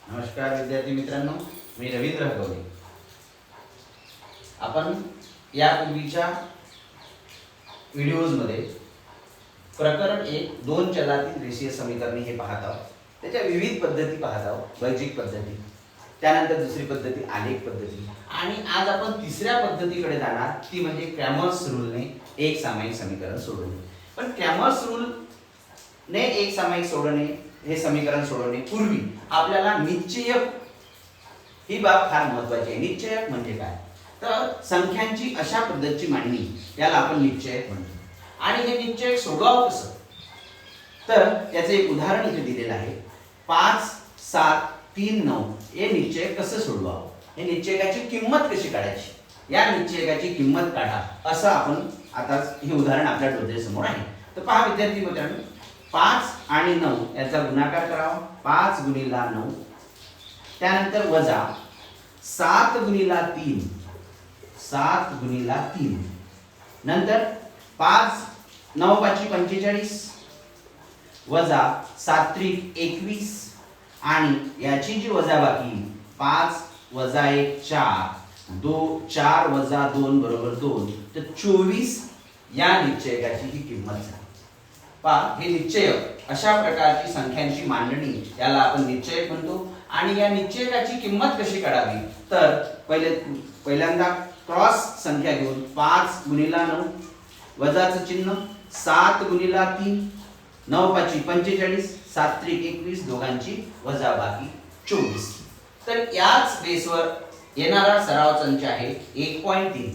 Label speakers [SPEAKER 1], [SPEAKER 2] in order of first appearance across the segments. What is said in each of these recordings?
[SPEAKER 1] नमस्कार विद्यार्थी मित्रांनो, मी रवींद्र हगवणे। आपण यापूर्वीच्या व्हिडिओजमध्ये प्रकरण 1 दोन चलातील रेषीय समीकरणे हे पाहत आहोत। त्याच्या विविध पद्धती पाहत आहोत, वैजिक पद्धती, त्यानंतर दुसरी पद्धती आलेख पद्धती, आणि आज आपण तिसऱ्या पद्धतीकडे जाणार, ती म्हणजे क्रॅमर्स रूलने एक सामायिक समीकरण सोडवणे। पण क्रॅमर्स रूलने एक सामायिक सोडवणे हे समीकरण सोडवणे पूर्वी आपल्याला निश्चयक ही बाब फार महत्त्वाची आहे। निश्चयक म्हणजे काय, तर संख्यांची अशा पद्धतीची मांडणी, याला आपण निश्चयक म्हणतो। आणि हे निश्चयक सोडवावं कसं, तर त्याचं एक उदाहरण इथे दिलेलं आहे। 5, 7, 3, 9 हे निश्चयक कसं सोडवावं, हे निश्चयकाची किंमत कशी काढायची, या निश्चयकाची किंमत काढा, असं आपण आता हे उदाहरण आपल्या डोळ्यासमोर आहे। तर पहा विद्यार्थी मित्रांनो, 5 आणि 9 याचा गुणाकार करावा। 5 गुणिला 9, त्यानंतर वजा 7 गुणिला 3, 7 गुणिला 3, नंतर 5 9 5 45, वजा 7 त्रिक 21, आणि याची जी वजाबाकी 5 वजा 1 4, 4 वजा 2 बरोबर 2, तर 24 या निश्चयकाची ही किंमत झाली। हे निश्चयक अशा प्रकारची संख्यांची मांडणी, याला आपण निश्चयक म्हणतो। आणि या निश्चयकाची किंमत कशी काढावी, तर पहिल्यांदा क्रॉस संख्या घेऊन 5 गुणिला 9, वजाचं चिन्ह 7 गुणिला 3, 9 5 45, 7 त्रिक 21, दोघांची वजाबाकी 24। तर याच बेसवर येणारा सराव संच आहे 1.3,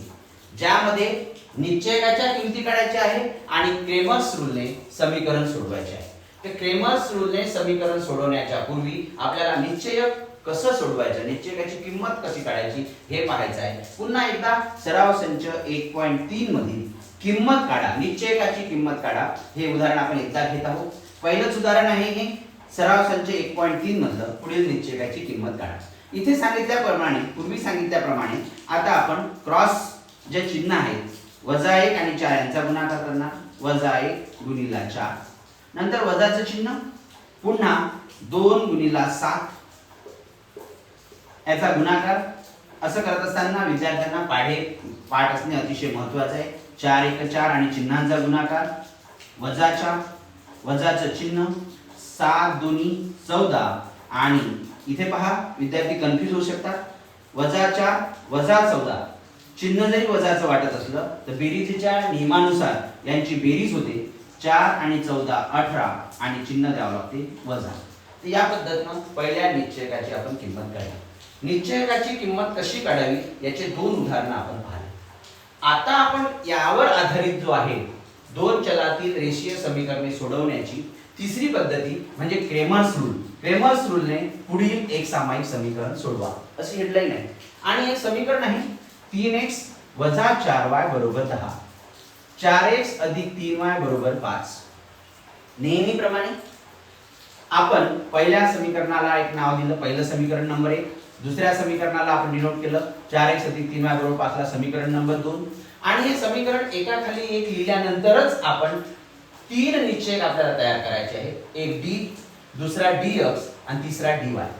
[SPEAKER 1] ज्यामध्ये निश्चयकाच्या किमती काढायच्या आहे आणि क्रॅमर्स रूलने समीकरण सोडवायचे आहे। तर क्रॅमर्स रूलने समीकरण सोडवण्याच्या पूर्वी आपल्याला निश्चयक कसं सोडवायचं, निश्चयकाची किंमत कशी काढायची हे पाहायचं आहे। पुन्हा एकदा सराव संच 1.3 मधील किंमत काढा, निश्चयकाची किंमत काढा, हे उदाहरण आपण एकदा घेत आहोत। पहिलंच उदाहरण आहे हे सराव संच 1.3 मधलं पुढील निश्चयकाची किंमत काढा। इथे सांगितल्याप्रमाणे, पूर्वी सांगितल्याप्रमाणे आता आपण क्रॉस जे चिन्ह आहे वजा 1 आणि 4 यांचा गुणाकार करणार। वजा 1 गुणिला 4, नंतर वजाचं चिन्ह, पुन्हा 2 गुणिला 7 याचा गुणाकार। असं करत असताना विद्यार्थ्यांना पाठ असणे अतिशय महत्त्वाचं आहे। 4 1 4 आणि चिन्हांचा गुणाकार, वजा 4, वजाचं चिन्ह, 7 2 14, आणि इथे पहा विद्यार्थी कन्फ्यूज होऊ शकतात। वजा 4 वजा 14, चिन्ह जरी वजाचं वाटत असलं तर बेरीजच्या नियमानुसार यांची बेरीज होते 4 आणि 14 18, आणि चिन्ह द्यावं लागते वजा। तर या पद्धतीनं पहिल्या निश्चयकाची आपण किंमत काढली। निश्चयकाची किंमत कशी काढावी याचे दोन उदाहरणं आपण पाहिली। आता आपण यावर आधारित जो आहे दोन चलातील रेषीय समीकरणे सोडवण्याची तिसरी पद्धती म्हणजे क्रॅमर्स रूल। क्रॅमर्स रूलने पुढील एक सामायिक समीकरण सोडवा, अशी हेडलाईन आहे। आणि हे समीकरण आहे 3x वजा 4y बरोबर 10, 4x अधिक 3y बरोबर 5। नेहमीप्रमाणे आपण पहिल्या समीकरणाला एक नाव दिलं, पहिलं समीकरण नंबर 1, दुसऱ्या समीकरणाला आपण डिनोट केलं 4x अधिक 3y बरोबर 5 ला समीकरण नंबर 2, आणि हे समीकरण एकाखाली एक लिहिल्यानंतरच आपण तीन निश्चयक आपल्याला तयार करायचे आहेत। एक d, दुसरा dx आणि तिसरा dy।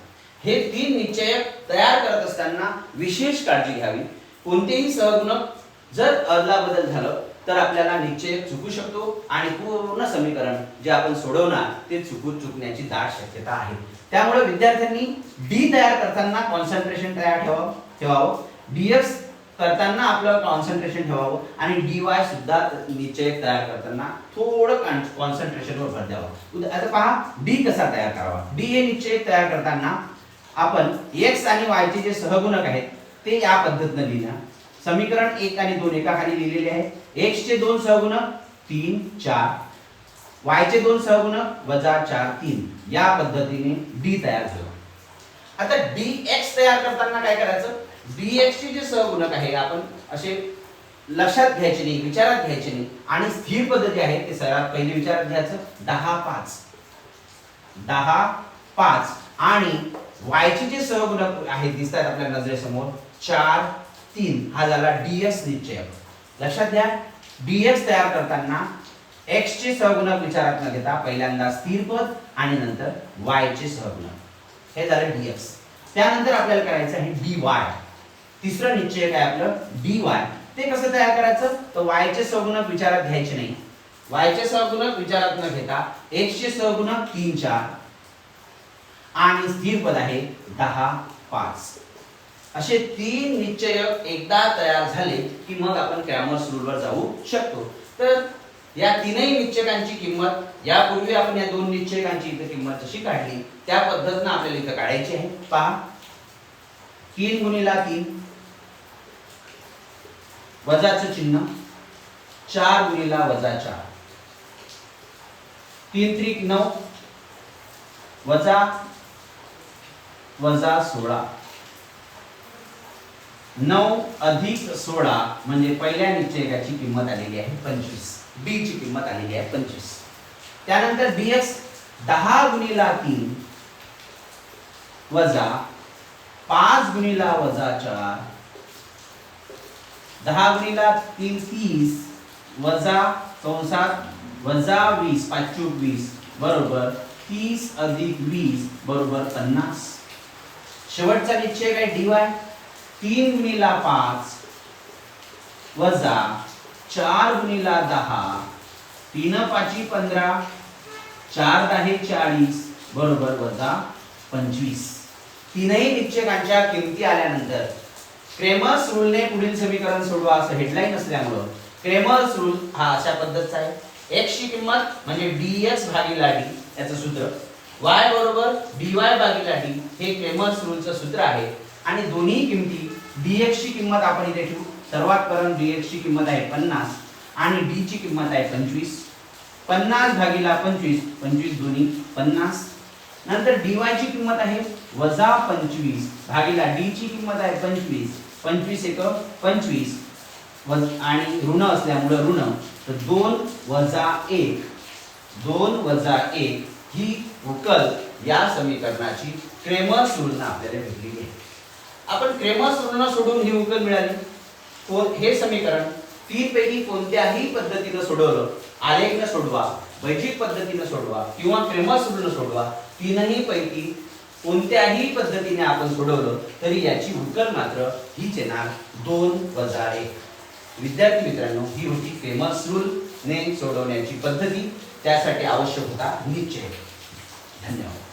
[SPEAKER 1] हे तीन निश्चयक तयार करत असताना विशेष काळजी घ्यावी। कोणतेही सहगुणक जर अदलाबदल झालं तर आपल्याला निश्चयक चुकू शकतो आणि पूर्ण समीकरण जे आपण सोडवणार ते चुकण्याची दाट शक्यता आहे। त्यामुळे विद्यार्थ्यांनी d तयार करताना कॉन्सन्ट्रेशन तयार ठेवावं, dx करताना आपलं कॉन्सन्ट्रेशन ठेवावं, आणि dy सुद्धा निश्चयक तयार करताना थोडं कॉन्सन्ट्रेशनवर भर द्यावं। आता पहा d कसा तयार करावा। d हे निश्चयक तयार करताना आपण x आणि y चे जे सहगुणक आहेत ते या पद्धतीने लिहिणार। समीकरण 1 आणि 2 एकाखाली लिहिलेले आहे। x चे दोन सहगुणक 3 4, y चे दोन सहगुणक वजा 4 3, या पद्धतीने d तयार झाला। आता dx तयार करताना काय करायचं, dx चे जे सहगुणक आहे आपण असे लक्षात घ्यायचे नाही, विचारात घ्यायचे नाही, आणि स्थिर पद्धती आहे ते सर्वात पहिले विचारात घ्यायचं 10 5, 10 5, आणि y चे जे सहगुणक आहेत दिसतात आपल्या नजरेसमोर 4 3, हा झाला dx निश्चयक। लक्षात घ्या dx तयार करताना x चे सहगुणक विचारात न घेता पहिल्यांदा स्थिर पद आणि नंतर y चे सहगुणक। हे झालं dx. त्यानंतर आपल्याला करायचं आहे dy. तिसरं निश्चय काय आपलं dy. ते कसं तयार करायचं, तर y चे सहगुणक विचारात घ्यायचे नाही. y चे सहगुणक विचारात न घेता x चे सहगुणक 3 4 आणि स्थिर पद आहे 10 5. असे 3 निश्चय एकदा तयार झाले की मग आपण क्रॅमर्स रूलवर जाऊ शकतो. तर या तीनही निश्चयकांची किंमत यापूर्वी आपण या दोन निश्चयकांची इथे किंमत जशी काढली त्या पद्धतीने आपल्याला इथे काढायची आहे. पहा 3 गुणिला 3 वजाचं चिन्ह 4 गुणिला वजा 4 3 त्रिक 9 वजा वजा 16 9 अधिक 16 म्हणजे पहिल्या निश्चयकाची किंमत आलेली आहे 25. b ची किंमत आलेली आहे 25. त्यानंतर dx 10 गुणिला 3 वजा 5 गुणिला वजा 4 10 गुणिला 3 30 वजा कंसात वजा 20 5 20 बरोबर 30 अधिक 20 बरोबर 50. शेवटचा निश्चय काय dy 3 गुणिला 5 वजा 4 गुणिला 10 3 5 15 4 10 40 बरोबर वजा 25. तीनही निश्चयकांच्या किमती आल्यानंतर क्रेमर्स रूलने पुढील समीकरण सोडवा असं हेडलाईन असल्यामुळे क्रेमर्स रूल हा अशा पद्धतीचा आहे. x ची किंमत म्हणजे dx भागिले d याचं सूत्र, y बरोबर dy भागिले d हे क्रेमर्स रूलचं सूत्र आहे. आणि दोन्ही किमती dx ची किंमत आपण इथे ठेवू. सर्वात प्रथम dx ची किंमत आहे 50 आणि d ची किंमत आहे 25. 50 भागिले 25 25 दोन्ही 50. नंतर dy ची किंमत आहे वजा 25 भागिले d ची किंमत आहे 25 25 एक 25 आणि ऋण असल्यामुळे ऋण, तर 2 वजा 1 2 वजा 1 ही उकल या समीकरणाची क्रेमर्स रूलने आपल्याला भेटलेली आहे. आपण क्रेमर्स रूलने सोडून ही उकल मिळाली. हे समीकरण तीन पैकी कोणत्याही पद्धतीने सोडवलं, आलेखने सोडवा, बैजिक पद्धतीने सोडवा किंवा क्रेमर्स रूलने सोडवा, तीनही पैकी कोणत्याही पद्धतीने आपण सोडवलं तरी याची उकल मात्र हीच येणार 2 वजा 1. विद्यार्थी मित्रांनो, ही होती क्रेमर्स रूल ने सोडवण्याची पद्धती. त्यासाठी आवश्यक होता निश्चय. धन्यवाद.